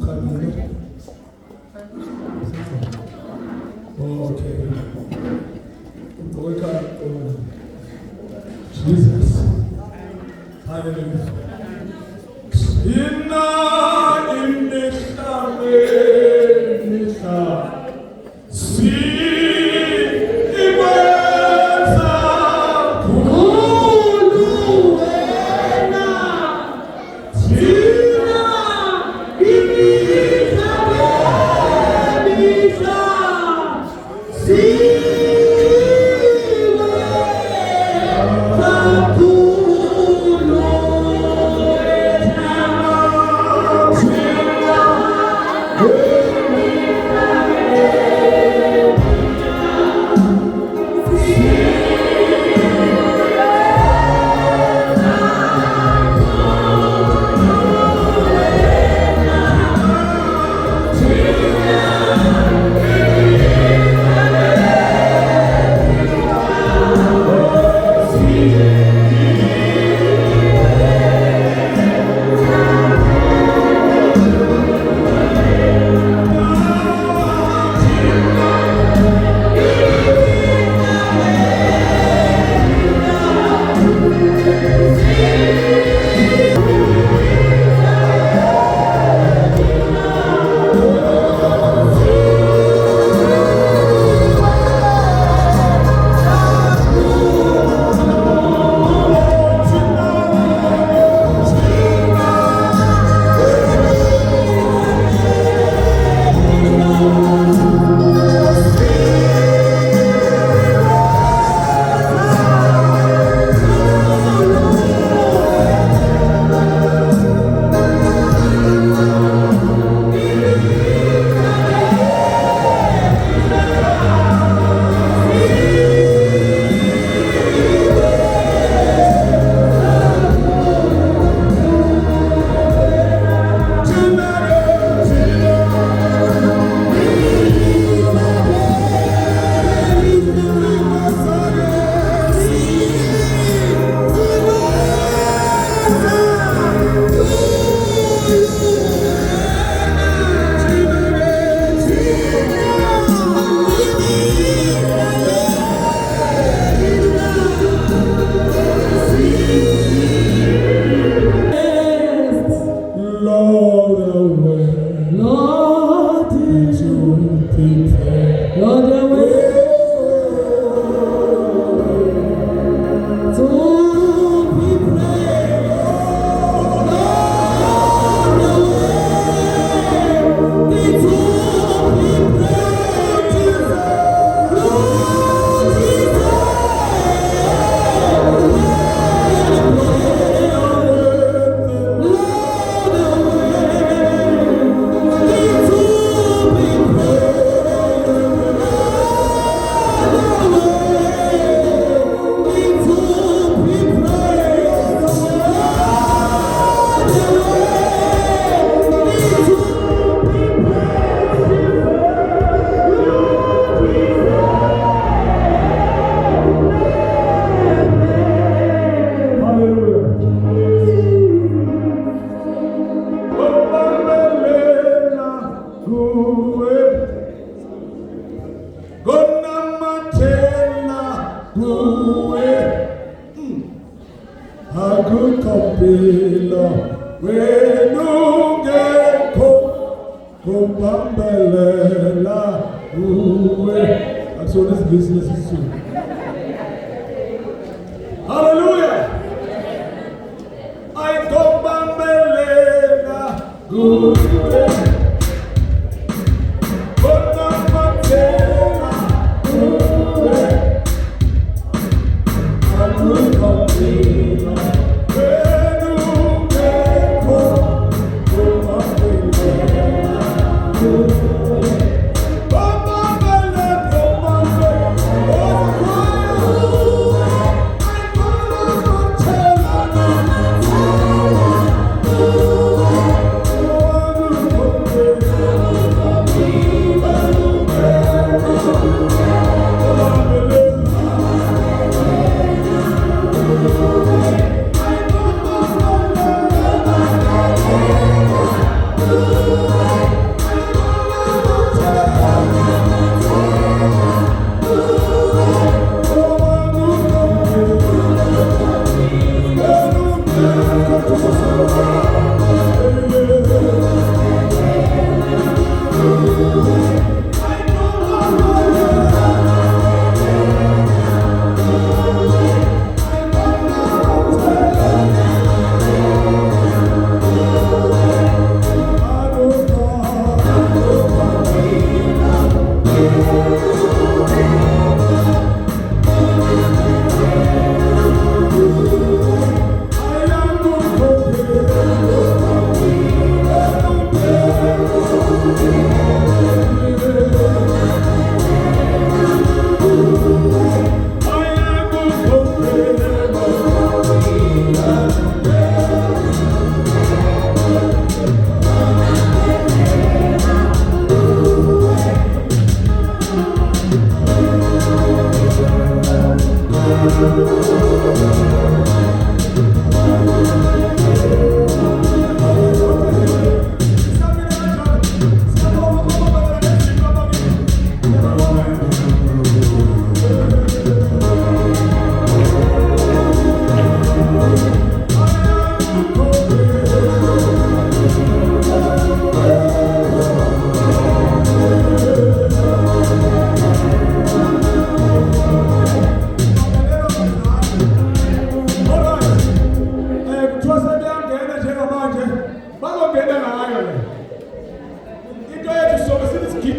kwaKhanyile. Okay. Welcome. Jesus. Hallelujah. Inna imisa si iweza kuluwena tina imisa si Akukopilo wenungeko kubambelela uwe. So this business is soon. Hallelujah. I kubambelela uwe. Oh,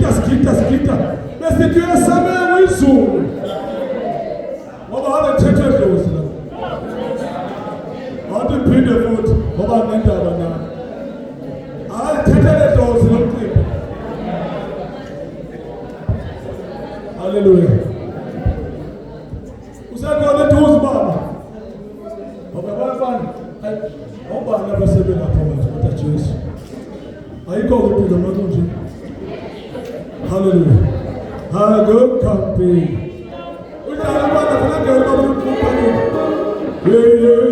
sigida besithi uyesabeka izulu ngoba abathethe dlozi la wathi phinde futhi ngoba nendaba nayo ayithethele dlozi lomcimbi. Hallelujah. Usekhona eduze baba ngoba abafana ngobani abasebenza phakathi kodwa Jesu ayikho impilo manje. Hallelujah. Good company. Udala bana funa ngeke baba umphathile. Yeah.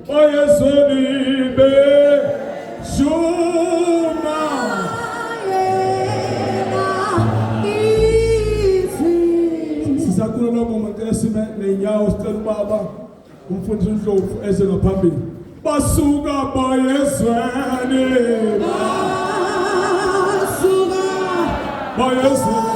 bayezweni beshuma sisakhula lokho ngempela sime nenyawo sicela ubaba umfundisi uNdlovu eze ngaphambili basuka bayezweni bayezweni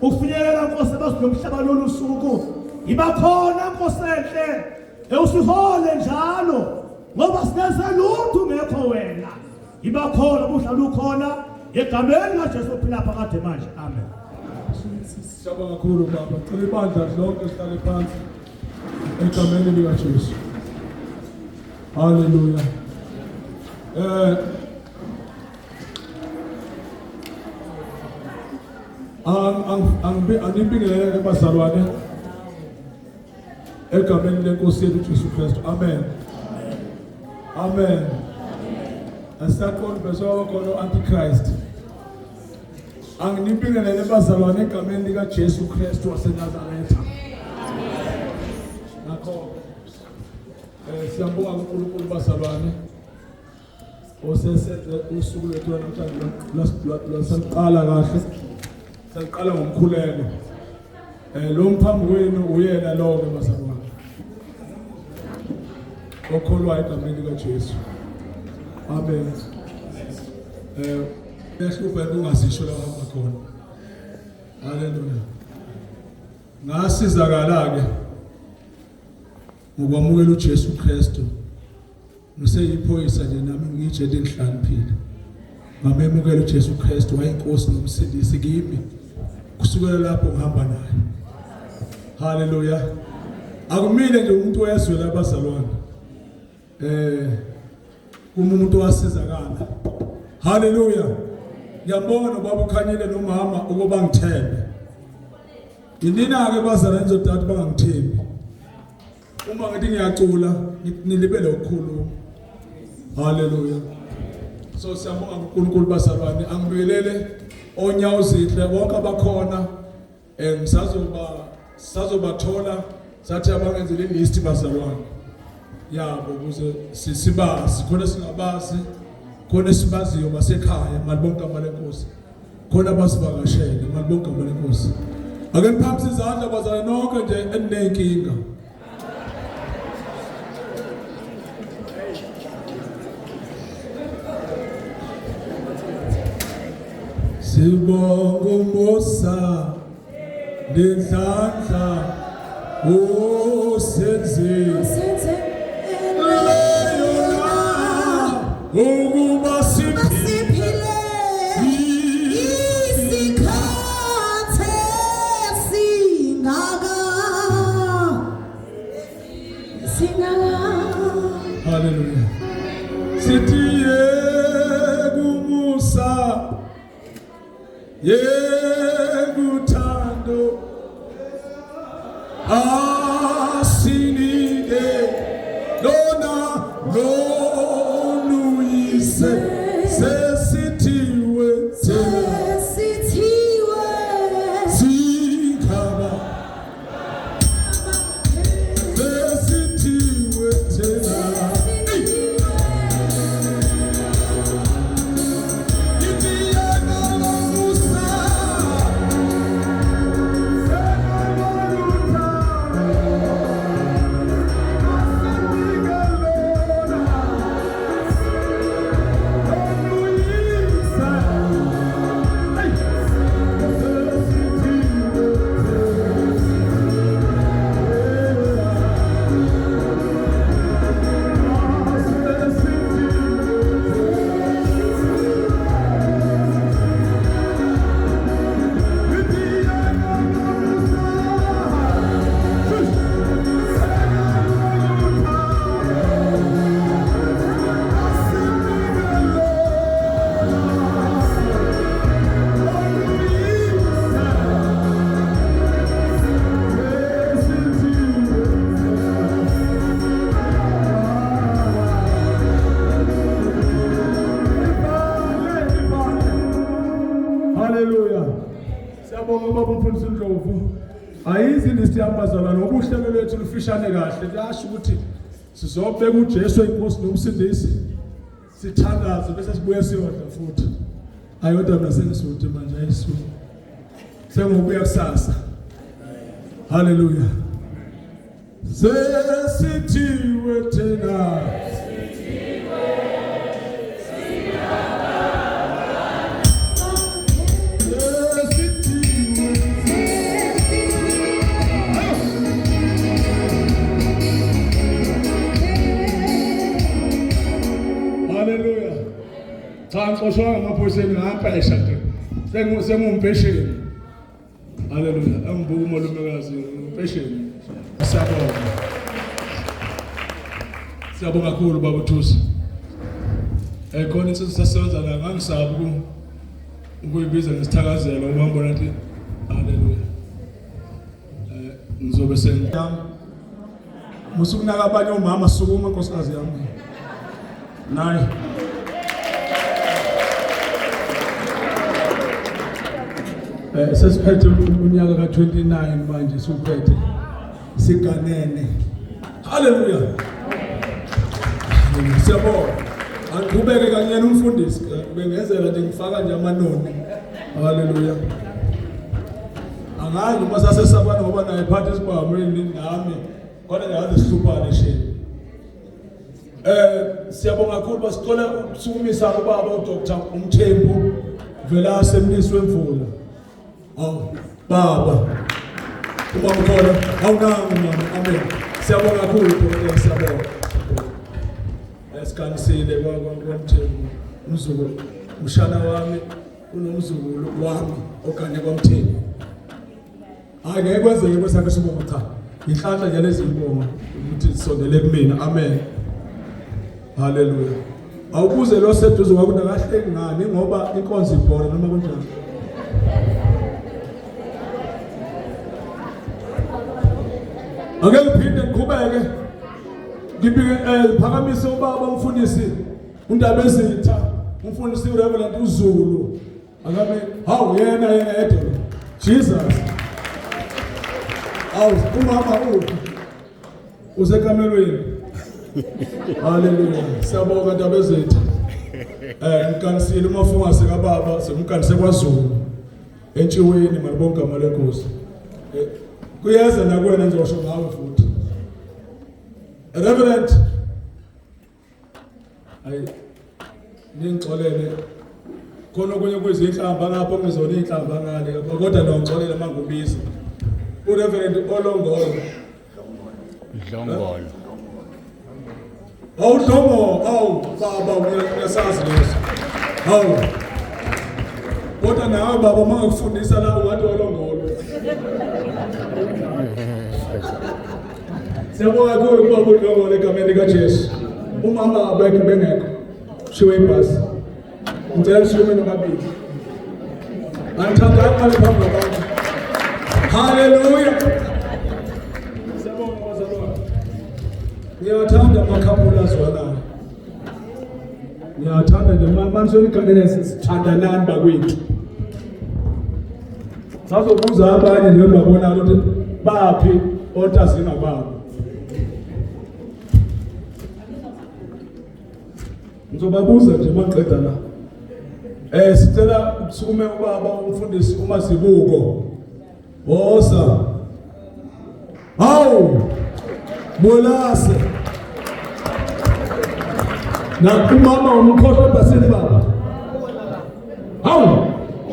ukufinyelela Nkosi abazilomhlaba lolu suku ibakhona Nkosi enhle usihole njalo ngoba sineze lutho ngekho wena ibakhona ubuhlalo ukhona egameni laJesu ophila phakade manje amen. Siyabonga kakhulu baba cela ibandla lonke sihlale phansi egameni likaJesu. Hallelujah. Angibingelele bazalwane egameni lenkosi yethu Jesu Kristu. Amen. Amen. Asakho bezoba khona antichrist. Angibingelele bazalwane egameni lika Jesu Kristu waseNazaretha. Nakho siyabonga uNkulunkulu bazalwane osesenze usuku lethu namhlanje lasiqala kahle. Saqala ngomkhuleko lo mphambi wenu uyena lo-ke bazalwane okholwayo egameni likaJesu. Amen. Ehlupha kungasisho la hamba khona. Haleluya. Ngasizakala-ke ngokwamukela uJesu Kristu ngiseyiphoyisa nje nami ngijele enhlaniphile ngamemukela uJesu Kristu wayinkosi nomsindisi kimi kusukela lapho ngihamba naye. Haleluya. Akumile nje umuntu oyezwela abazalwane umuntu wasizakala. Haleluya. Ngiyabonga nobaba uKhanyile nomama ukuba ngithembe. Yinina-ke bazalwane nizodade bangangithembi. Uma ngithi ngiyacula nilibele ukukhuluma. Haleluya. So siyabonga uNkulunkulu bazalwane angibelele onyawo zihle bonke abakhona sazobathola sathi abangenzele list bazalwane yabo ukuze sibazi khona singabazi khona sibaziyo basekhaya malibonke amalenkosi khona basivakashele malibonke amalenkosi. Ake niphakamise izandla bazalwane nonke nje enenkinga. Sibonga umusa nendlandla senze ukuba siphile isikhathi singaka. Hallelujah. Sithi yekumusa yekuthando asinike lona Hallelujah. Siyabonga ubaba umfundisi Ndlovu. Ayizi listi yabazalwane obuhlelo lethu lufishane kahle lasho ukuthi sizobeka uJesu inkosi nomsindisi sithandaze bese sibuye siyodla futhi. Ayodwa mina sengisuthe manje ayisu. Sengobuya kusasa. Hallelujah. Sesithiwe thina. Hallelujah. Cha ngixoshwa ngamaphoyiseni ngaphesha nje. Sengumpesheni. Hallelujah. Angibuka umalumekazi umpesheni. Siyabonga. Siyabonga kakhulu baba Thusi. Khona insizwe sasebenza la ngangisabi ukuyibiza ngesithakazelo uma ngibona ukuthi hallelujah. Ngizobe sengiyami. Musukunaka abanye omama sukuma nkosikazi yami. Nayi. Sesiphethe unyaka ka-29 manje suphethe siganene. Hallelujah. Siyabonga. Angqhubeke kanye nomfundisi bengenzela nje ngifaka nje amanoni. Hallelujah. Angazi uma sasesabana ngoba naye phathe isibameni nami kodwa yazi sihlupane shini. Siyabonga kakhulu basicela ukusukumisa ubaba uDr. Umthembu vela semniswe emvula. Baba. Uma ukhona awunanga mama. Amen. Siyabonga kakhulu Dr. Siyabonga. Esikanisile kwaMthembu. Umzukulu umshana wami unomzukulu wami okanye kwaMthembu. Ngeke kwenzeke kwesakhe sibonga cha. Inhlanhla nje lezi imbongo ukuthi sisondele kumina. Amen. Hallelujah. Awubuze lo seduze kwakho nakahleki ngani ngoba inkonzo ibhora noma kunjani. Ake ngiphinde ngiqhubeke. Ngibike phakamise ubaba umfundisi uNdaba Ezitha, umfundisi uReverend uZulu. Akabe hawu yena yedwa. Jesus. Awu umama usekamelweni. Hallelujah. Siyabonga Ndaba Ezitha. Ngikanisile umafungase kababa semkanise kwaZulu. Entshiweni malibonga igama lenkosi. Kuyeza nakuwena ngizosho ngawe futhi. Reverend ningixolele khona okunye kuyizinhlamba ngapha ngizona inhlamba ngale kodwa nongixolele mangubiza. uReverend Olongolo. Dlongolo. Awudlongo, baba uyasazi leso. Hawu. Kodwa nawe baba mangakufundisa la ungathi Olongolo. Siyabonga kakhulu kuba uLongolo egameni kaJesu. Umama abekho bengekho. Shiwe ibhasi. Ngicela sishume nobabili. Angithanda phambi kwabantu. Hallelujah. Siyabonga bazalwane. Ngiyathanda amakhaphula azwanayo. Ngiyathanda nje manje soniganele sithanda nani bakwethu. Sazobuza abanye nje babona ukuthi baphi otazina babo. Ngizobabuza nje maqeda la. Sicela ukusukume ubaba umfundisi uMazibuko. Woza. Hawu. Bolase. Na umama umkhohlwa basini baba. Hawu.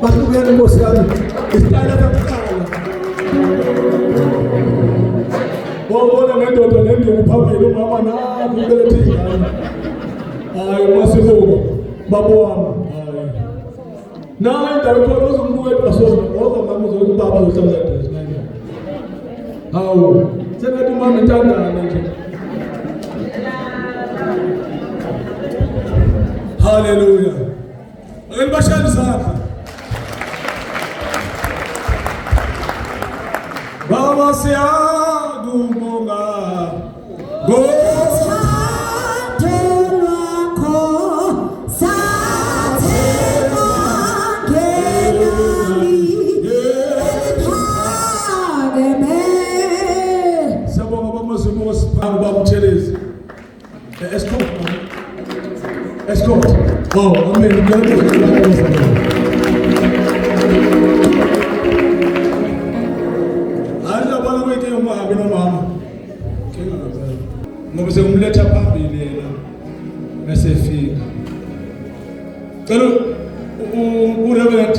Basukuyela inkosi yami. Isitayela sokuqala. Wabona ngendoda nenduku phambili umama naku ubelethe ingane. Hayi Masibuko babo wami. Hayi. Na indawo khona uzombuka ebasozo ngoba mama uzokuthi baba uhlala edress nanje. Hawu. Sengathi mama intandana nje. Hallelujah. Ngibashaya izandla. Baba siyakubonga. Sathela ngena Escort. Oh, amen. Ayabona kwethe umahambi nomama. Ngoba sekumletha phambili yena bese efika. Cela uReverend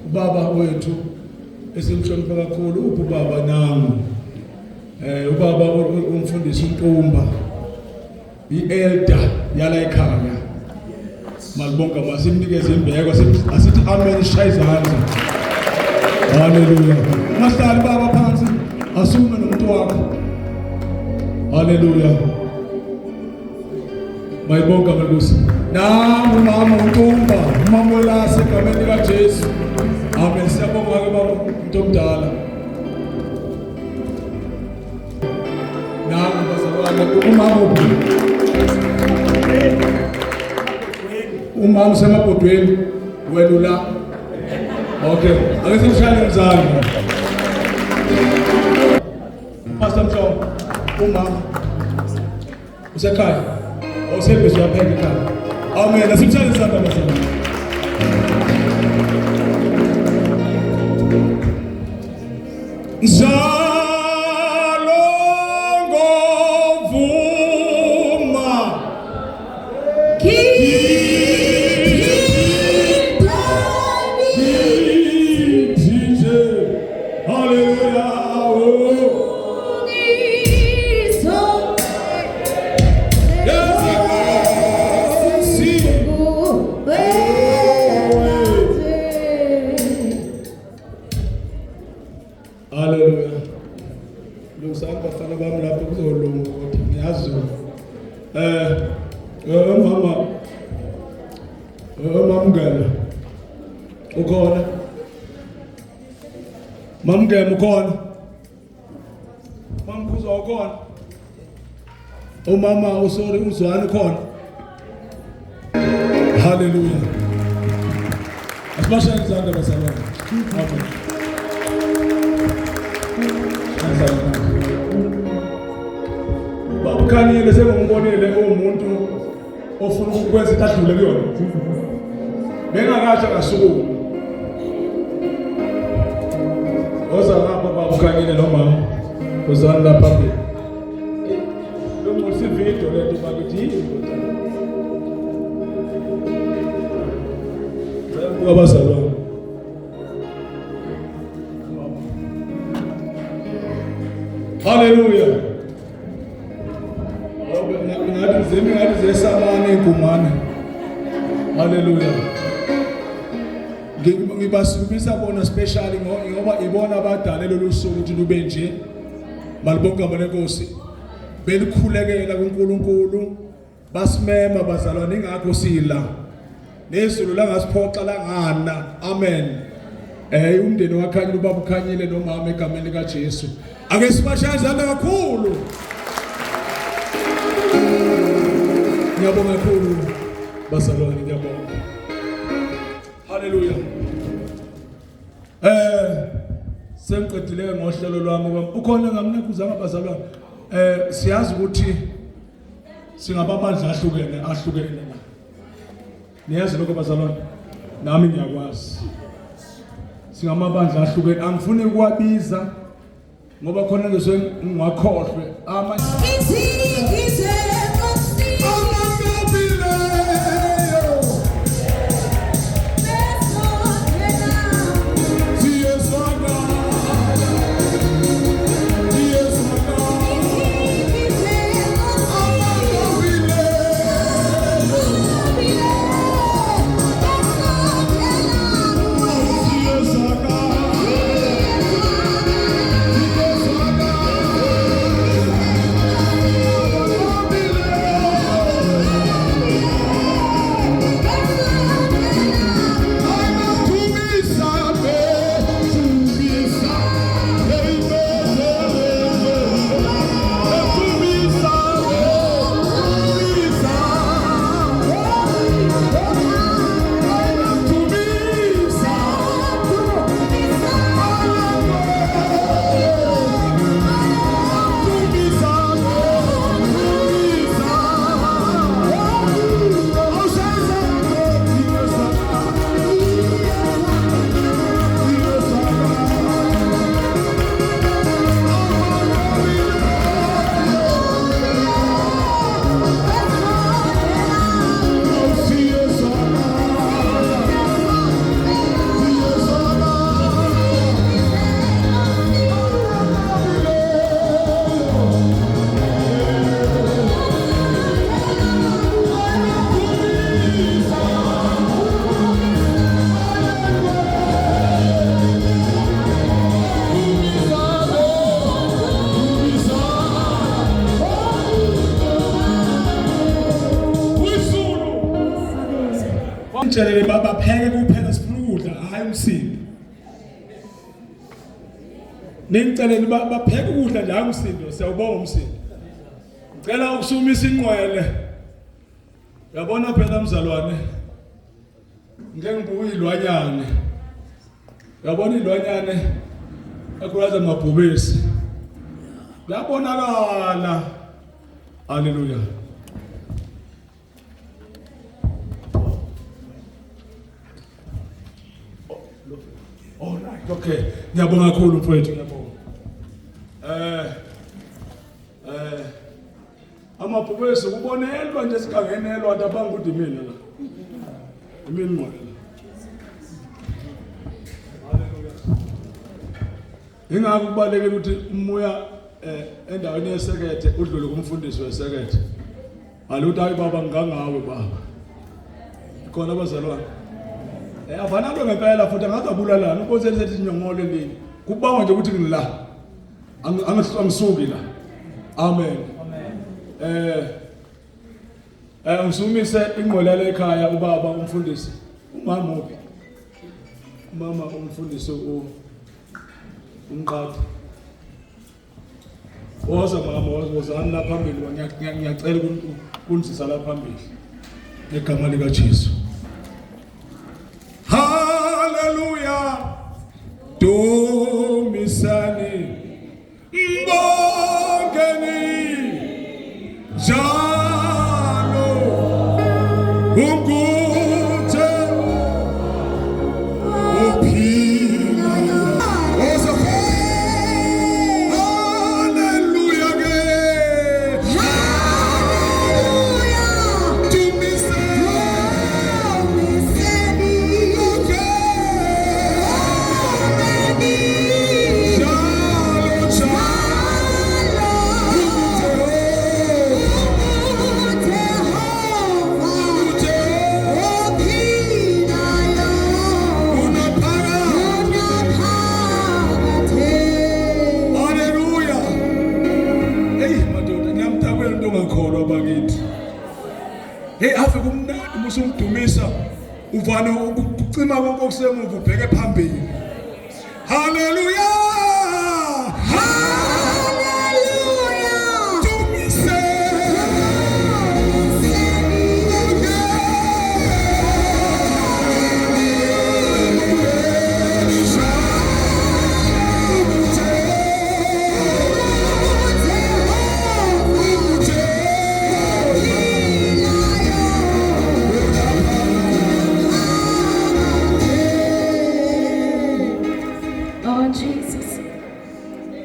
ubaba wethu esimhlonipha kakhulu ubaba nangu. Ubaba umfundisi uNtumba. I-elder yala ekhaya. Malibonga masimnikeze imbeko asithi amen shaya izandla. Hallelujah. Mahlali baba phansi asume nomuntu wakho. Hallelujah. Mayibonga Nkosi. Nangu mama uNtumba, umama welase egameni kaJesu. Amen. Siyabonga ke baba umuntu omdala. Nangu bazalwane umama usemabhodweni wena la. Okay, ake simshayele mzango. Pastor Mhlongo, umama usekhaya. Awusebenzi uyapheka ekhaya. Amen, asimshayele isandla bazalwane. Mamgema ukhona. Mamkhuzo ukhona. Umama usori uzwana ukhona. Hallelujah. Asibashayele izandla bazalwane. Amen. KwaKhanyile sengimbonile umuntu ofuna ukwenza idlule kuyona. Bengakathi akasuku. Oza lapha kwaKhanyile nomama. Uzana lapha phela. Lo musi video lento bakithi abazalwane. Hallelujah. Ngathi zesamane inkumane. Hallelujah. Ngibasukisa bona specially ngoba ibona abadala lolu suku ukuthi lube nje. Malibonga bona Nkosi. Belikhulekela kuNkulunkulu. Basimema bazalwane ingakho sila. Nezulu langasiphoxa langana. Amen. Umndeni waKhanyile ubaba uKhanyile nomama egameni kaJesu. Ake sibashaya izandla kakhulu. Ngiyabonga kakhulu bazalwane, ngiyabonga. Hallelujah. Sengiqedile ngohlelo lwami ukhona ngamnekuzanga bazalwane. Siyazi ukuthi singababandla ahlukene la. Niyazi lokho bazalwane? Nami ngiyakwazi. Singamabandla ahlukene. Angifuni ukwabiza ngoba khona ngizwe ngingakhohlwe ama ningitshelele bapheke kuphela sifuna ukudla hayi umsindo. Ningitshelele bapheke ukudla nje hayi umsindo, siyawubonga umsindo. Ngicela ukusumisa inqwele. Yabona phela mzalwane. Ngeke ngibuke ilwanyane. Yabona ilwanyane akulaza amabhubesi. Yabonakala. Hallelujah. All right, okay. Ngiyabonga kakhulu mfowethu, ngiyabonga. Amabhubesi kubonelwa nje sikangenelwa tabanga ukuthi mina la. Imini ngqola. Ingakho kubalekile ukuthi umoya endaweni yesekethe udlule kumfundisi wesekethe. Aluthi hayi baba ngangawe baba. Khona abazalwane. Afanalo ngempela futhi angazabulalana uNkosi elisethi inyongole leni. Kubawa nje ukuthi ngila. Angisuki la. Amen. Ngisumise ingqolele ekhaya ubaba umfundisi. Umama uphi? Umama umfundisi umqadi. Woza mama wozana la phambili ngiyacela kunzisa la phambili. Negama lika Jesu. Hallelujah. Dumisani mbongeni jalo unguthe uphila. Hallelujah ke. Hallelujah. Dumisani hey ave kumnandi musumdumisa uvana ukucima konke okusemuva ubheke phambili. Hallelujah. Hallelujah. Dumise.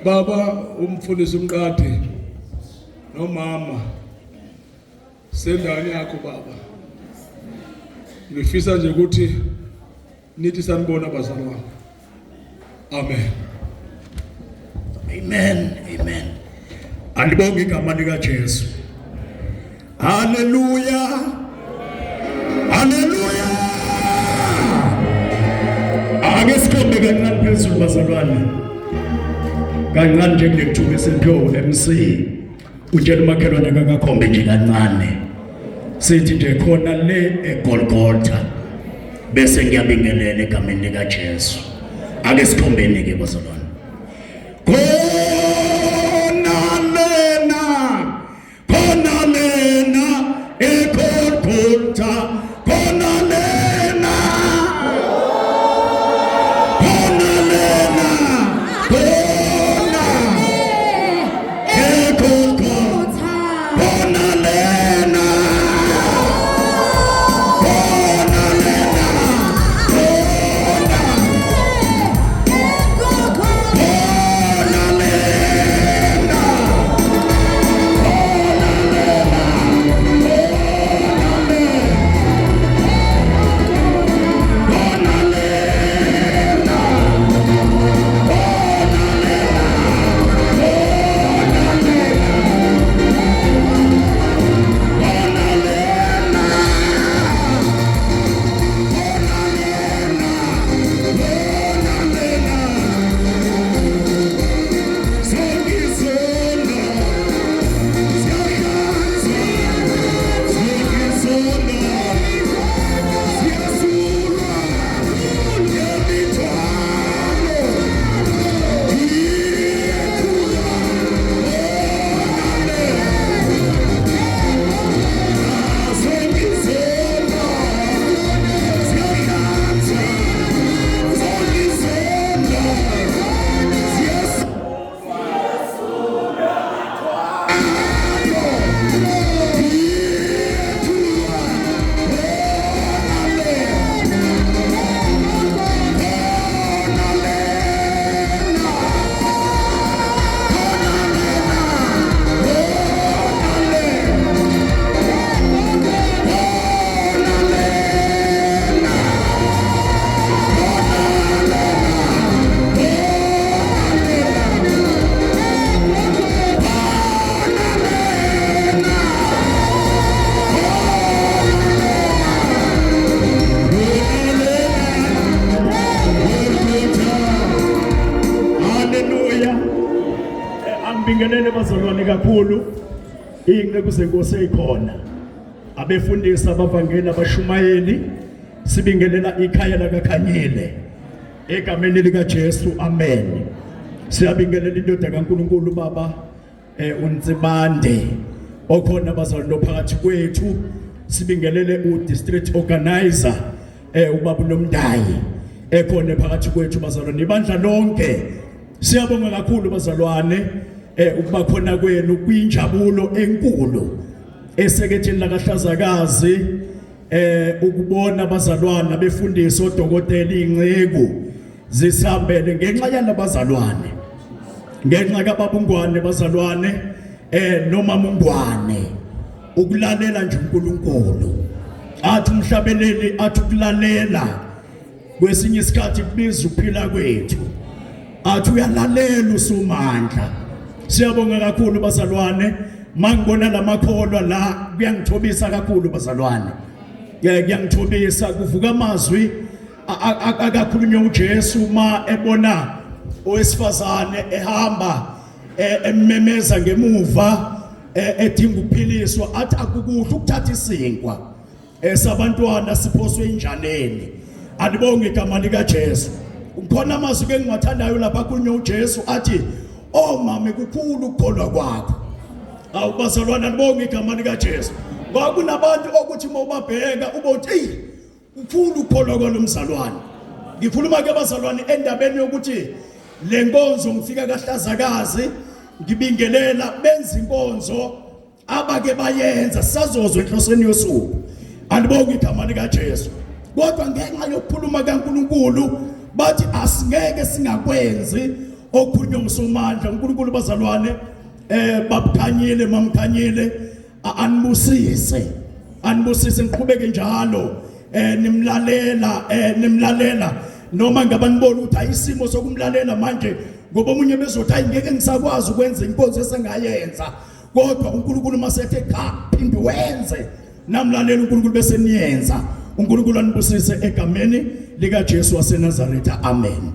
Baba umfundisi umqadi nomama sendani yakho baba. Ngifisa nje ukuthi nithi sanibona bazalwane. Amen. Amen. Amen. Andibonge igama lika Jesu. Hallelujah. Hallelujah. Angesikhombe kancane phezulu bazalwane. Kancane nje kulekuthuba esiphiwe MC. Utshela umakhelwane kakakhombe nje kancane. Sithi nje khona le eGolgotha. Bese ngiyabingelela egameni lika Jesu. Ake sikhombeni ke bazalwane. bazalwane kakhulu inqeku zenkosi eyikhona abefundisa abavangeli abashumayeli sibingelela ikhaya lakaKhanyile egameni lika Jesu amen siyabingelela indoda kaNkulunkulu baba uNtsibande okhona bazalwane lophakathi kwethu sibingelele udistrict organizer ubaba uNomdayi ekhona phakathi kwethu bazalwane ibandla lonke siyabonga kakhulu bazalwane ukuba khona kwenu kwinjabulo enkulu eseketheni lakahlazakazi ukubona bazalwane befundisa odokotela inceku zisambele ngenxa yalabazalwane ngenxa kababungwane bazalwane nomama ungwane ukulalela nje uNkulunkulu athi umhlabeleli athi ukulalela kwesinye isikhathi kubiza ukuphila kwethu athi uyalalela usumandla siyabonga kakhulu bazalwane mangibona lamakholwa la kuyangithobisa kakhulu bazalwane kuyangithobisa kuvuka amazwi akakhulunywa uJesu ma ebona owesifazane ehamba ememeza ngemuva edinga ukuphiliswa athi akukuhle ukuthatha isinkwa sabantwana siphoswe injaneni alibonge igama lika Jesu ukhona amazwi engiwathandayo lapha kukhulunywa uJesu athi oh mama kukhulu ukukholwa kwakho awubazalwana alibonge igama lika Jesu ngoba kunabantu okuthi mawubabheka ubothi kukhulu ukukholwa kwalomzalwane ngikhuluma ke bazalwane endabeni yokuthi lenkonzo ngifika kahlazakazi ngibingelela benza inkonzo abake bayenza sazozwe enhlosweni yosuku alibonge igama lika Jesu kodwa ngenxa yokukhuluma kaNkulunkulu bathi asingeke singakwenzi okukhulunywa ngusomandla uNkulunkulu bazalwane babukhanyile mamkhanyile anibusise ngiqhubeke njalo nimlalela noma ngabe nibona ukuthi ayisimo sokumlalela manje ngoba omunye bezothi ayingeke ngisakwazi ukwenza inkonzo esengayenza kodwa uNkulunkulu masethe cha phinde wenze namlalela uNkulunkulu bese niyenza uNkulunkulu anibusise egameni lika Jesu waseNazaretha amen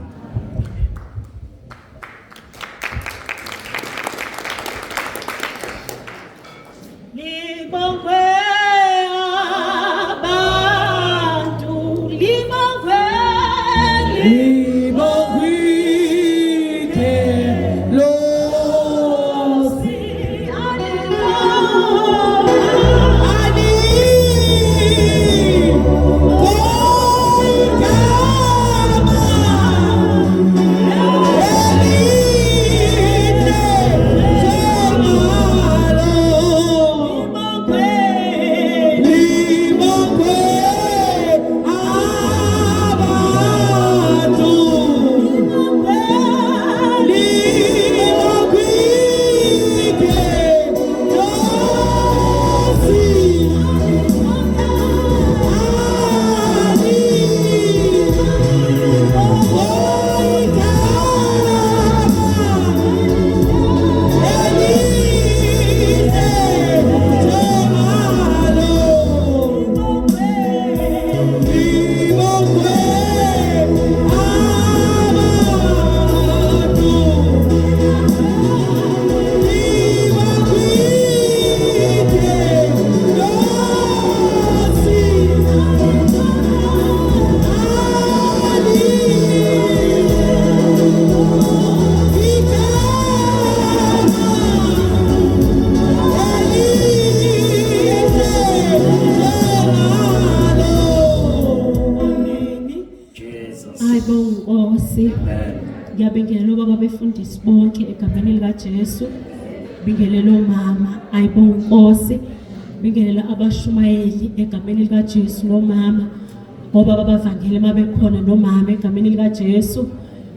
ngiyabingelela baba befundisi bonke egameni lika Jesu bingelela umama ayibonga inkosi bingelela abashumayeli egameni lika Jesu nomama ngoba babavangeli mabekhona nomama egameni lika Jesu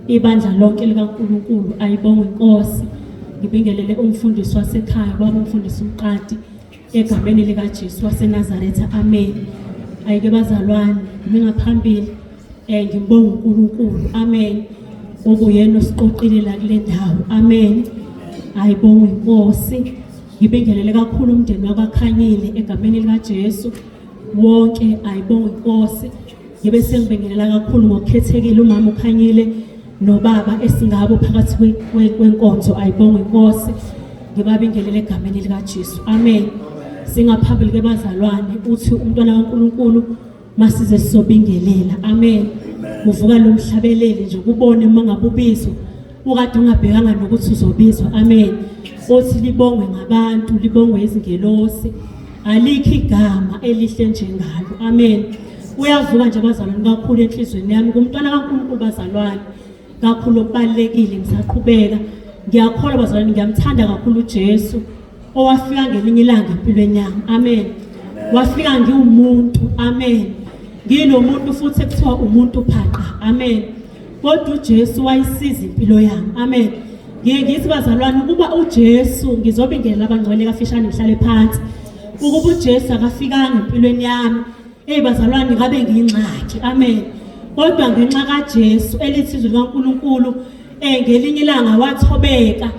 ibandla lonke likaNkulunkulu ayibonga inkosi ngibingelele umfundisi wasekhaya baba umfundisi umqadi egameni lika Jesu waseNazaretha amen ayike bazalwane ngingaphambili ngibonga uNkulunkulu amen ubuyena osiqoqile la kule ndawo amen ayibonga inkosi ngibingelele kakhulu umndeni wakwaKhanyile egameni lika Jesu wonke ayibonga inkosi ngibe sengibingelela kakhulu ngokukhethekile umama uKhanyile nobaba esingabo phakathi kwenkonzo ayibonga inkosi ngibabingelele egameni likaJesu. Amen. Singaphambili ke bazalwane uthi umntwana kaNkulunkulu masize sisobingelela. Amen. Uvuka lo mhlabeleli nje kubone uma ngabe ubizwa ukade ungabhekanga nokuthi uzobizwa. Amen. Othi libongwe ngabantu, libongwe izingelosi, alikho igama elihle njengalo. Amen. Uyavuka nje bazalwane kakhulu enhlizweni yami kumntwana kaNkulunkulu bazalwane. Kakhulu okubalekile ngisaqhubeka. Ngiyakholwa bazalwane ngiyamthanda kakhulu uJesu owafika ngelinye ilanga empilweni yami. Amen. Wafika ngiwumuntu. Amen. Ngilomuntu futhi ekuthiwa umuntu phaqa. Amen. Kodwa uJesu wayisiza impilo yami. Amen. Ngithi bazalwane ukuba uJesu ngizobingelela abangcwele kafishane ngihlale phansi. Ukuba uJesu akafikanga empilweni yami bazalwane ngabe ngiyingxaki. Amen. Kodwa ngenxa kaJesu elithi izwi likaNkulunkulu ngelinye ilanga wathobeka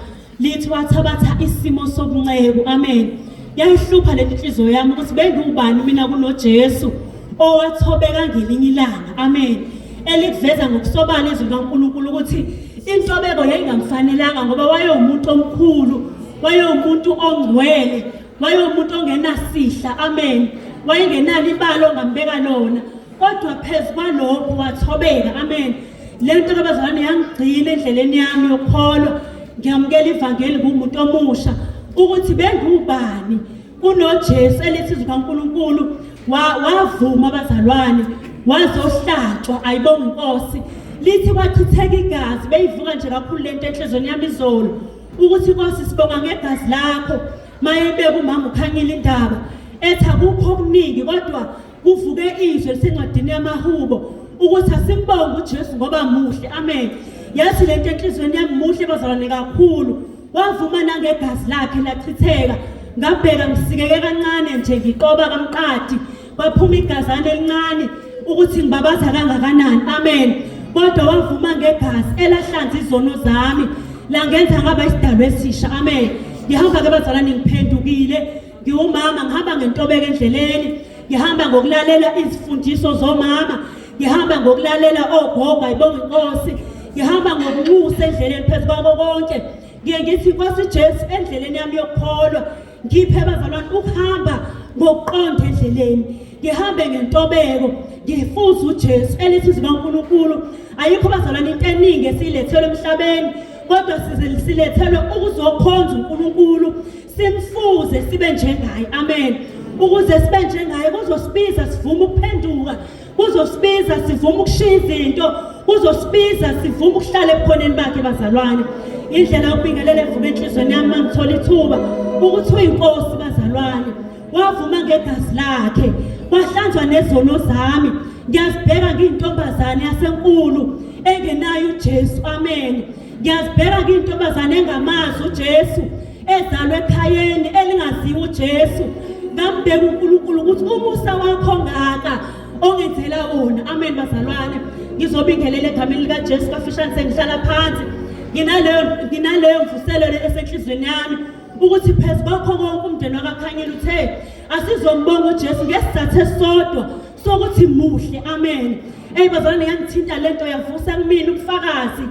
lithi wathabatha isimo sobunceku. Amen. Yayihlupha le nhliziyo yami ukuthi bengubani mina kunoJesu owathobeka ngelinye ilanga. Amen. Elikuveza ngokusobala izwi likaNkulunkulu ukuthi intobeko yayingamfanelanga ngoba wayewumuntu omkhulu, wayewumuntu ongcwele, wayewumuntu ongenasihla. Amen. Wayengenalo ibalo ongambeka lona, kodwa phezu kwalokho wathobeka. Amen. Lento abazalwane yangigcina endleleni yami yokholwa. Ngiyamukela ivangeli ngumuntu omusha ukuthi bengubani kunoJesu elithi izwi likaNkulunkulu wavuma abazalwane wazohlatshwa. Ayibonge Inkosi. Lithi wachitheka igazi beyivuka nje kakhulu lento enhlizweni yami izolo ukuthi Nkosi sibonga ngegazi lakho mayebeka umama uKhanyile indaba ethi akukho okuningi kodwa kuvuke izwi lisencwadini yamahubo ukuthi asimbonge uJesu ngoba muhle. Amen. Yathi lento enhlizweni yami muhle bazalwane kakhulu. Wavuma nangegazi lakhe lachitheka. Ngabheka ngisikeke kancane nje ngiqoba kamqadi baphuma igazana elincane ukuthi ngibabaza kangakanani. Amen. Kodwa wavuma ngegazi elahlanza izono zami langenza ngaba isidalwa esisha. Amen. Ngihamba ke bazalwane ngiphendukile, ngiwumama ngihamba ngentobeko endleleni, ngihamba ngokulalela izifundiso zomama, ngihamba ngokulalela ogogo. Ayibonge Inkosi. Ngihamba ngokunxusa endleleni phezu kwako konke. Ngiye ngithi Nkosi Jesu endleleni yami yokukholwa ngiphe bazalwane ukuhamba ngokuqonda endleleni, ngihambe ngentobeko, ngifuze uJesu elithi izwi likaNkulunkulu. Ayikho bazalwane into eningi esilethelwe emhlabeni, kodwa silethelwe ukuzokhonza uNkulunkulu, simfuze sibe njengaye. Amen. Ukuze sibe njengaye kuzosibiza sivume ukuphenduka, kuzosibiza sivume ukushiya izinto, kuzosibiza sivume ukuhlala ebukhoneni bakhe bazalwane. Indlela yokubingelela evuka enhlizweni yami mangithola ithuba ukuthi uyinkosi bazalwane. Wavuma ngegazi lakhe wahlanzwa nezono zami. Ngiyazibheka ngiyintombazane yasenkulu engenayo uJesu. Amen. Ngiyazibheka ngiyintombazane engamazi uJesu, ezalwe ekhayeni elingaziwa uJesu. Ngambheka uNkulunkulu ukuthi umusa wakho ngaka ongenzela wona. Amen bazalwane. Ngizobingelela egameni likaJesu kafishane sengihlala phansi. Nginaleyo mvuselo esenhlizweni yami ukuthi phezu kwakho konke umndeni wakaKhanyile uthe asizombonga uJesu ngesizathu esisodwa sokuthi muhle. Amen. Bazalwane yangithinta lento yavusa kumina ubufakazi,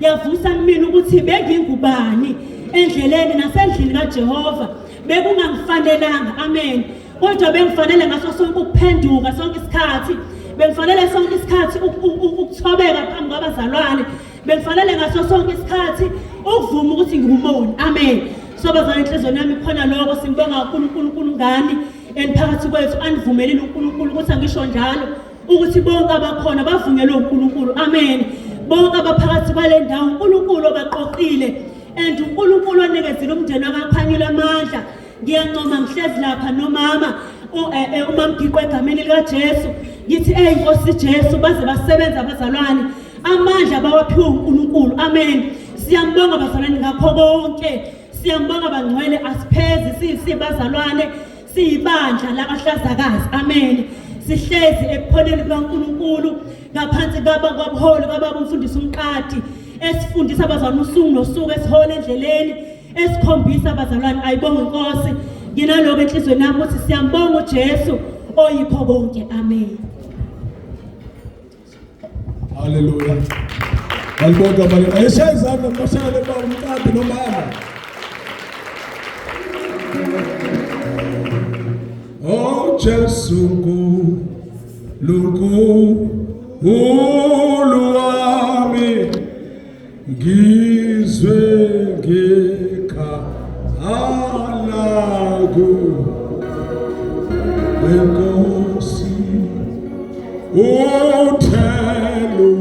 yavusa kumina ukuthi bengingubani endleleni nasendlini kaJehova bekungangifanelanga. Amen. Kodwa bengifanele ngaso sonke ukuphenduka sonke isikhathi, bengifanele sonke isikhathi ukuthobeka phambi kwabazalwane, bengifanele ngaso sonke isikhathi ukuvuma ukuthi ngingumoni. Amen. So bazalwane enhlizweni yami khona lokho simbonga kakhulu uNkulunkulu ngani eniphakathi kwethu anivumelile uNkulunkulu ukuthi angisho njalo ukuthi bonke abakhona bavunyelwe uNkulunkulu. Amen. Bonke abaphakathi kwale ndawo uNkulunkulu obaqoqile and uNkulunkulu onekezile umndeni wakaKhanyile amandla. Ngiyancoma ngihlezi lapha nomama umamgiqo egameni likaJesu ngithi Nkosi Jesu baze basebenza abazalwane amandla bawaphiwe uNkulunkulu. Amen. Siyambonga bazalwane ngakho konke. Siyambonga bangcwele asiphezi siyibazalwane siyibandla lakahlazakazi. Amen. Sihlezi ebukhoneni bukaNkulunkulu ngaphansi kwabuholi kwababa umfundisi umqadi esifundisa abazalwane usuku nosuku esihola endleleni esikhombisa abazalwane. Ayibonge Inkosi. Nginaloko enhlizweni yami ukuthi siyambonga uJesu oyikho konke. Amen. Hallelujah. Alibonga bale. Ayishayizana mashayele ba umqadi nomama. Oh Jesu Nkulunkulu wami ngizwe ngekhala Enkosi uthelo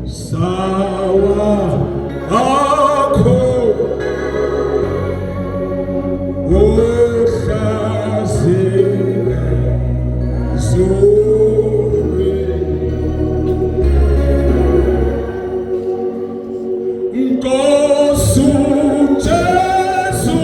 sawa akho uhlazile zuri Nkosi Jesu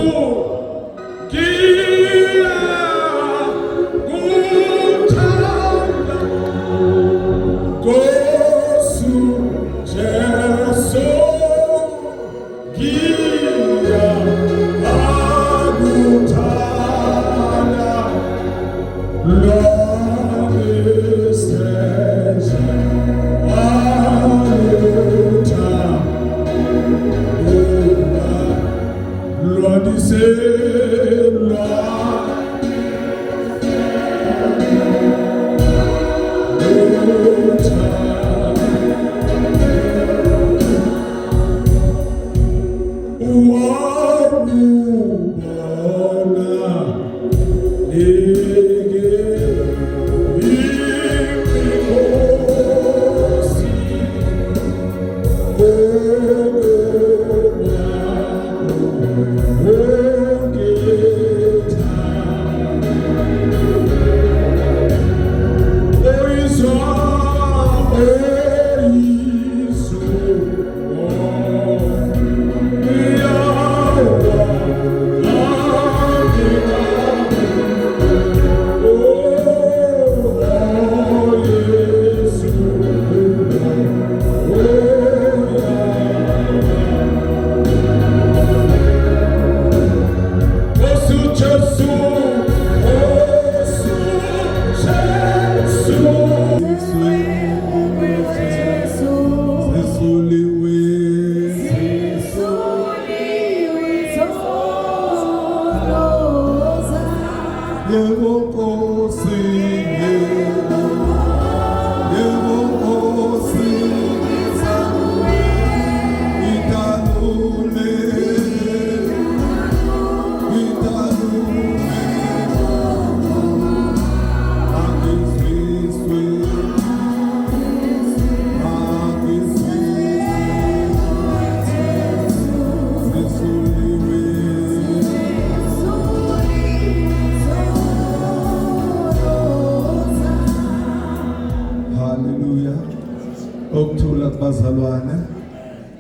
Okuthula kubazalwane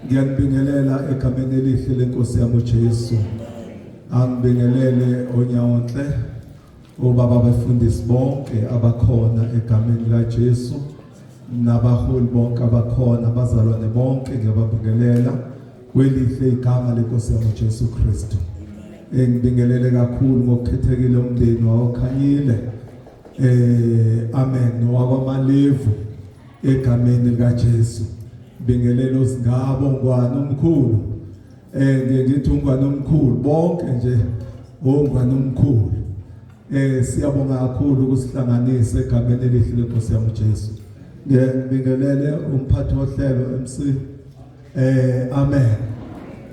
ngiyanibingelela egameni elihle lenkosi yami uJesu angibingelele onyawonhle obaba befundisi bonke abakhona egameni laJesu nabaholi bonke abakhona abazalwane bonke ngiyababingelela kwelihle igama lenkosi yami uJesu Kristu ngibingelele kakhulu ngokukhethekile umndeni wakwaKhanyile amen nowakwaMalevu egameni likaJesu bingelelo singabo ngwane omkhulu ngithi ungwane omkhulu bonke nje ongwane omkhulu siyabonga kakhulu ukusihlanganisa egameni elihle lenkosi yami uJesu ngibingelele umphathi wohlelo MC amen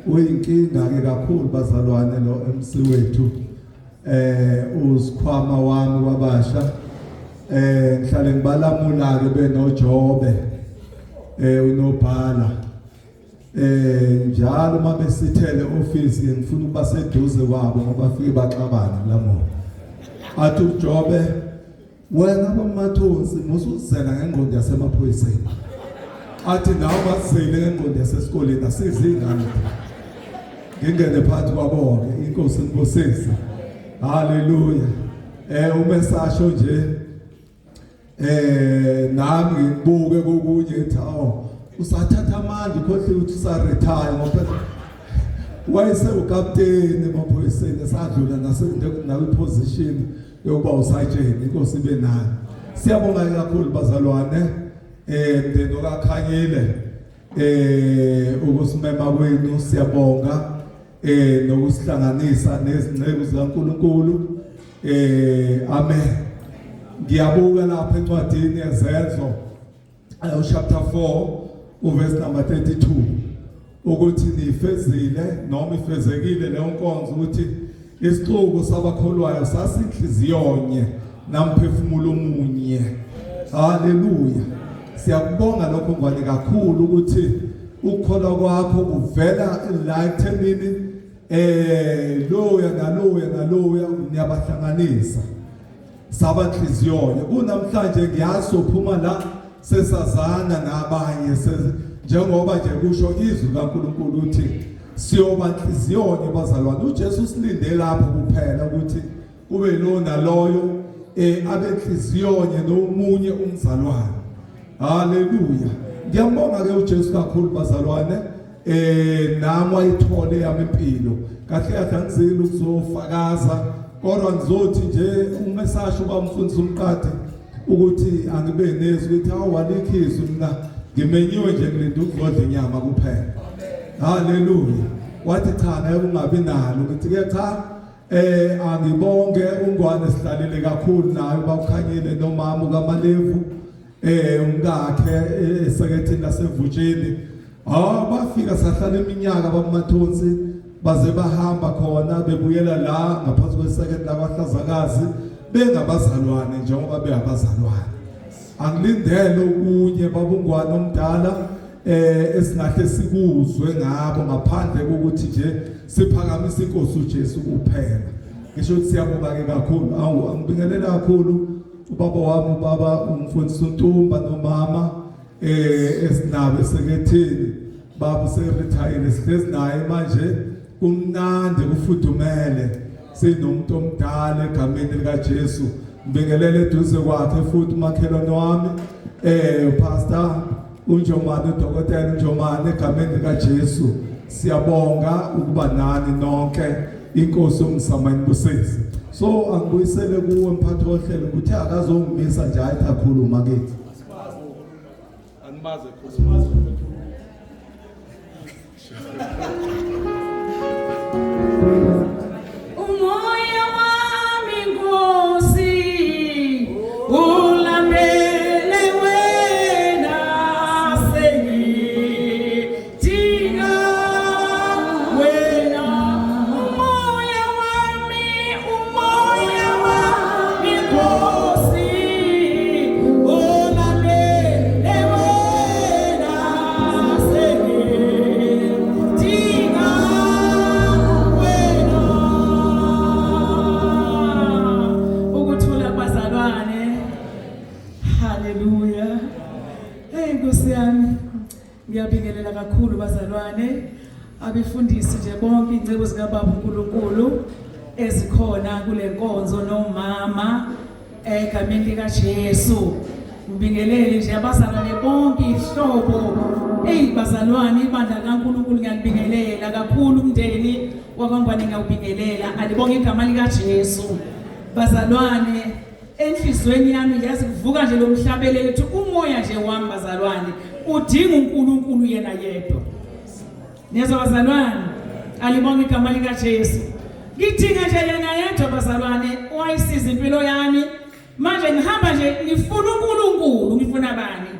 uyinkinga ke kakhulu bazalwane lo MC wethu usikhwama wami wabasha ngihlale ngibalamula ke benoJobe unobhala njalo uma besithele office ngifuna ukuba seduze kwabo ngoba bafike baxabana lamoto athi uJobe wena bamathonsi musuzela ngengqondo yasemaphoyiseni athi nawe basizele ngengqondo yasesikoleni asizingane ngingene phakathi kwabo ke inkosi ngibosisi haleluya umesasho nje nami ngibuke kokunye ethi usathatha amandla ukhohle ukuthi usaretire ngoba wayese ukapteni emaphoyiseni esadlula nawe position yokuba usajeni inkosi ibe nayo siyabonga kakhulu bazalwane mndeni okaKhanyile ukusimema kwenu siyabonga nokusihlanganisa nezinceku zikaNkulunkulu. Amen. Ngiyabuka lapha encwadini yezenzo chapter 4 uverse number 32 ukuthi nifezile noma ifezekile leyo nkonzo ukuthi isixuku sabakholwayo sasinhliziyonye namphefumulo omunye. Haleluya. Siyakubonga lokho ngwane kakhulu ukuthi ukukholwa kwakho kuvela la ekuthenini loya naloya niyabahlanganisa sabanhliziyonye. Kunamhlanje ngiyazi uphuma la sesazana nabanye njengoba nje kusho izwi kaNkulunkulu uthi siyoba inhliziyonye bazalwane. uJesu usilinde lapho kuphela ukuthi kube lo naloyo abenhliziyonye nomunye umzalwane. Haleluya. Ngiyambonga ke uJesu kakhulu bazalwane. Nami wayithole yami impilo kahle angizile ukuzofakaza kodwa ngizothi nje umesasho bamfundisa umqadi ukuthi angibe nezwi ukuthi awalikhizwe mina ngimenyiwe nje ngilinde ukuzodla inyama kuphela. Haleluya. Wathi cha naye ungabi nalo ukuthi ke cha angibonge ungwane sihlalile kakhulu naye kwaKhanyile nomama kaMalevu umkakhe esekethini lasevutsheni. Bafika sahlala iminyaka bamathonsi baze bahamba khona bebuyela la ngaphansi kwesekeni lakwaHlazakazi bengabazalwane njengoba beabazalwane. Angilindele okunye babungwane omdala esingahle sikuzwe ngabo ngaphandle kokuthi nje siphakamise inkosi uJesu kuphela. Ngisho ukuthi siyabonga ke kakhulu. Angibingelela kakhulu ubaba wami ubaba umfundisi uNtumba nomama esinabe sekethini baba seretire sihlezi naye manje kumnandi kufudumele sinomuntu omdala egameni likaJesu. Ngibingelele eduze kwakhe futhi umakhelwane wami pastor uNjomane udokotela uNjomane egameni likaJesu. Siyabonga ukuba nani nonke. Inkosi umsamani busisi. So angibuyisele kuwe mphathi wohlelo ukuthi akazongimisa nje ayithakhuluma kithi. Animaze Christmas. Umoya wami Nkosi ulamele wena sengidinga wena. Umoya wami Nkosi ulamele wena sengidinga wena. Ukuthula bazalwane. Haleluya. Hey Nkosi yami, ngiyabingelela kakhulu bazalwane, abefundisi nje bonke ingcebo zikaBaba uNkulunkulu ezikhona kule nkonzo nomama egameni likaJesu. Ngibingelele nje abazalwane bonke ihlobo. Bazalwane ibandla kaNkulunkulu ngiyabingelela kakhulu umndeni wakwaNgwane ngiyabingelela. Alibonge igama likaJesu. Bazalwane enhlizweni yami ngiyazi kuvuka nje lo mhlabelelo ukuthi umoya nje wami bazalwane udinga uNkulunkulu yena yedwa. Niyazwa bazalwane, alibonge igama likaJesu. Ngidinga nje yena yedwa bazalwane owayisiza impilo yami. Manje ngihamba nje ngifuna uNkulunkulu. Ngifuna bani?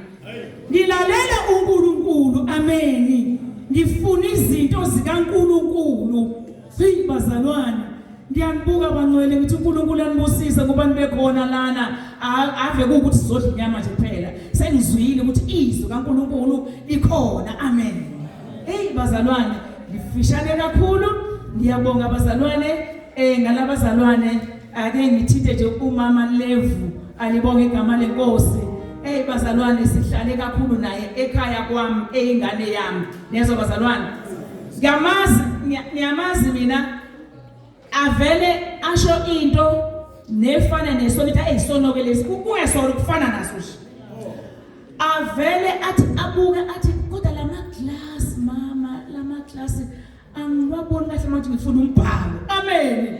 Ngilalela uNkulunkulu. Amen. Ngifuna izinto zikaNkulunkulu. Bazalwane ngiyanibuka bangcwele ngithi uNkulunkulu anibusise ngoba nibekhona lana. Ave ukuthi sizodla inyama nje kuphela. Sengizwile ukuthi izwi kaNkulunkulu likhona. Amen. Bazalwane ngifishane kakhulu. Ngiyabonga bazalwane. Ngalabazalwane ake ngithinte nje umama Levu. Alibonge igama lenkosi. Bazalwane sihlale kakhulu naye ekhaya kwami ingane yami. Niyazwa bazalwane, ngiyamazi mina avele asho into nefana nesono ukuthi ayisono ke lesi kuyesona kufana naso nje. Avele athi abuke athi kodwa lama-glass mama, lama-glass angiwaboni kahle manje ngifuna umbhalo. Amen.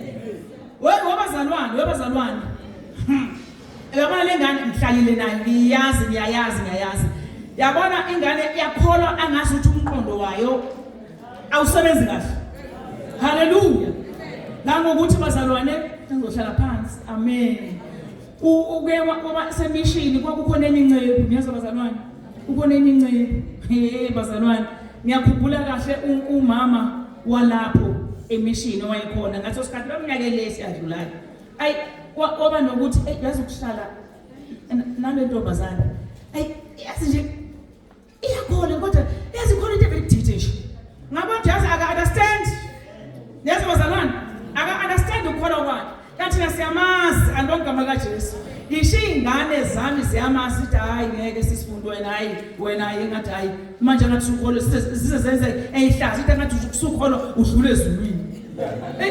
Webazalwane yabona lengane ngihlalile nayo ngiyayazi. Yabona ingane yakholwa angazi ukuthi umqondo wayo awusebenzi kahle. Hallelujah. Nangokuthi bazalwane ngizohlala phansi. Amen. Uke semishini kwakukhona enye ingcebo ngiyazi bazalwane. Ukhona enye ingcebo. Bazalwane. Ngiyakhumbula kahle umama walapho emishini wayekhona ngathi osikhathi leminyaka elesi adlulayo. Ayi waba nokuthi yazi ukuhlala nale ntombazana. Ayi yazi nje iyakhona kodwa yazi khona into evekudide nje. Ngabantu yazi aka understand. Yazi bazalwane aka understand ukukholwa kwakhe. Kanti nasiyamazi andongama kaJesu. Isho ingane zami ziyamazi ukuthi hayi ngeke sisifundo wena engathi hayi manje ngathi ukholo sizenze eyihlaza into engathi ukusukholo udlule ezulwini.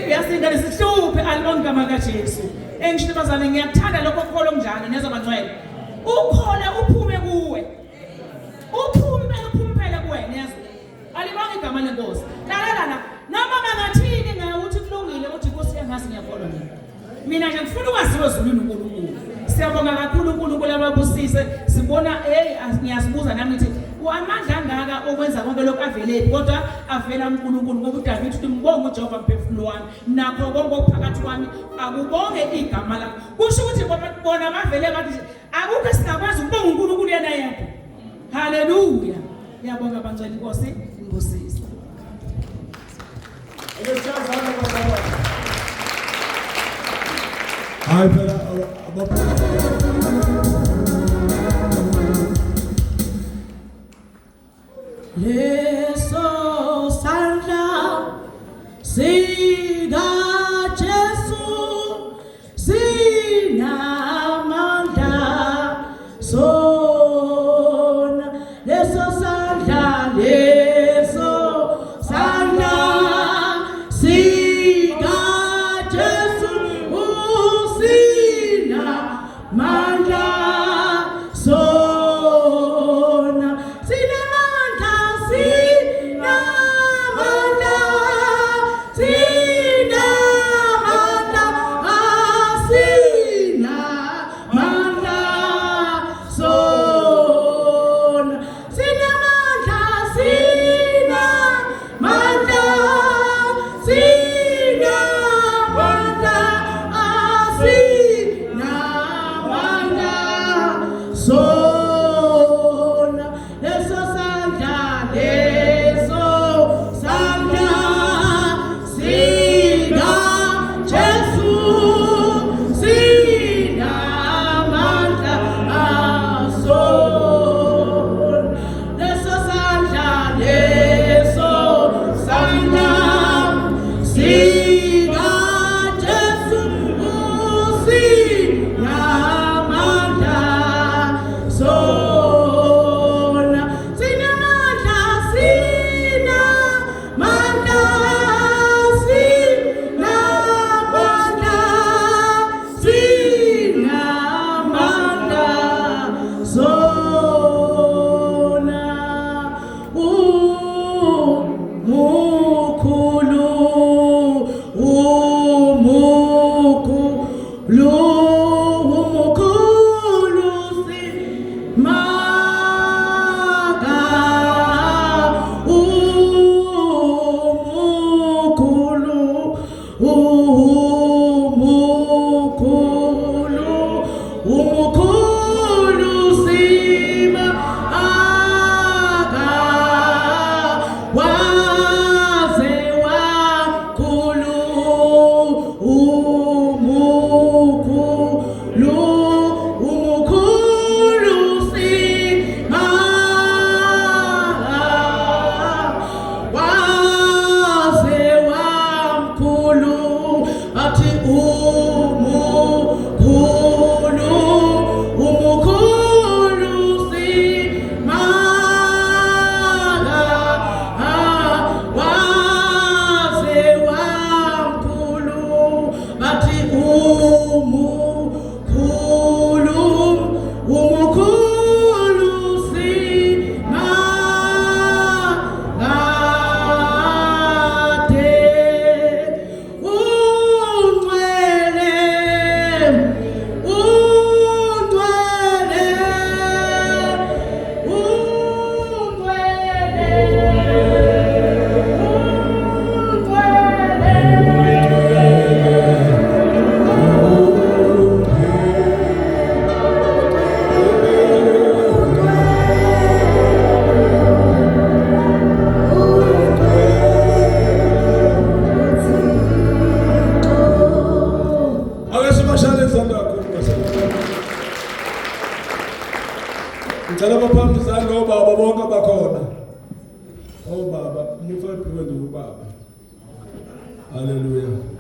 Yazi ingane sihluphe alongama kaJesu. Engisho bazalwane ngiyakuthanda lokho kukholo njalo nezwa bangcwele. Ukhona uphume kuwe. Uphume kuwena yazi. Alibanga igama lenkosi. Lalela noma bangathini ngawuthi kulungile ukuthi inkosi yangazi ngiyakholwa mina nje ngifuna ukwaziwa ezulwini uNkulunkulu. Siyabonga kakhulu uNkulunkulu ababusise. Sibona ngiyazibuza nami ukuthi uamandla angaka okwenza konke lokho avelephi kodwa avela uNkulunkulu ngoba uDavid uthi ngibonge uJehova mphefumulo wami nakho konke okuphakathi kwami akubonge igama lakho. Kusho ukuthi bona bavele bathi akukho esingakwazi ukubonga uNkulunkulu yena yedwa. Hallelujah. Ngiyabonga bangcwele inkosi ngibusise. Hayi phela Leso sandla sika Jesu sinamandla sona leso sandla sika Jesu usinamandla sona sinamandla ngicela baphambisane nobaba bonke abakhona. Oh baba, umfowethu wenu ubaba. Hallelujah.